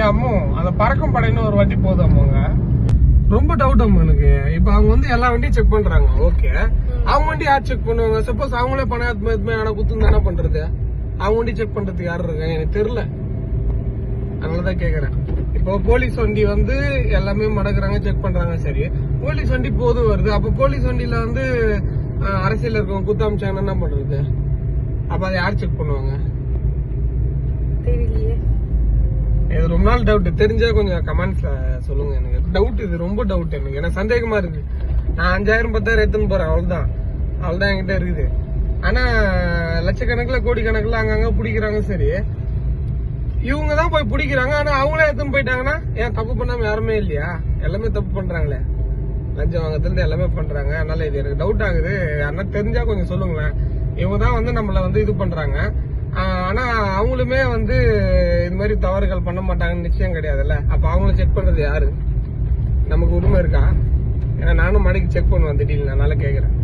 அம்மோ அந்த பறக்கும் படைன்னு ஒரு வண்டி போகுது அம்மாங்க. ரொம்ப டவுட் அம்மா எனக்கு. இப்ப அவங்க வந்து எல்லா வண்டியும் செக் பண்றாங்க, ஓகே. அவங்க வண்டி யார் செக் பண்ணுவாங்க? சப்போஸ் அவங்களே பணம் ஆனா குத்து என்ன பண்றது? அவங்க வண்டி செக் பண்றதுக்கு யாரு இருக்காங்க எனக்கு தெரியல. அதனாலதான் கேக்குறேன். இப்போ போலீஸ் வண்டி வந்து எல்லாமே மடக்குறாங்க, செக் பண்றாங்க, சரி. போலீஸ் வண்டி போது வருது, அப்ப போலீஸ் வண்டியில வந்து அரசியல் இருக்கவங்க குத்து அமிச்சாங்கன்னா என்ன பண்றது? அப்ப அதை யார் செக் பண்ணுவாங்க? தெரியலையே. இது ரொம்ப நாள் டவுட். தெரிஞ்சா கொஞ்சம் கமெண்ட்ஸ்ல சொல்லுங்க. எனக்கு டவுட், இது ரொம்ப டவுட் எனக்கு. எனக்கு சந்தேகமா இருக்கு. நான் 5000 10,000 எடுத்துன்னு போறேன், அவ்வளவுதான் என்கிட்ட இருக்குது. ஆனா லட்சக்கணக்கில் கோடி கணக்குல அங்கங்க பிடிக்கிறாங்க, சரி. இவங்க தான் போய் பிடிக்கிறாங்க, ஆனா அவங்களே எடுத்துன்னு போயிட்டாங்கன்னா ஏன் தப்பு பண்ணாம யாருமே இல்லையா? எல்லாமே தப்பு பண்றாங்களே, லஞ்சம் வாங்கத்துல எல்லாமே பண்றாங்க. அதனால இது எனக்கு டவுட் ஆகுது. யாருன்னா தெரிஞ்சா கொஞ்சம் சொல்லுங்களேன். இவங்க தான் வந்து நம்மள வந்து இது பண்றாங்க, ஆனா அவங்களுமே வந்து இது மாதிரி தவறுகள் பண்ண மாட்டாங்கன்னு நிச்சயம் கிடையாதுல்ல. அப்ப அவங்கள செக் பண்றது யாரு? நமக்கு உரிமை இருக்கா? ஏன்னா நானும் மணிக்கு செக் பண்ணுவேன் திடீர்னு, அதனால கேக்குறேன்.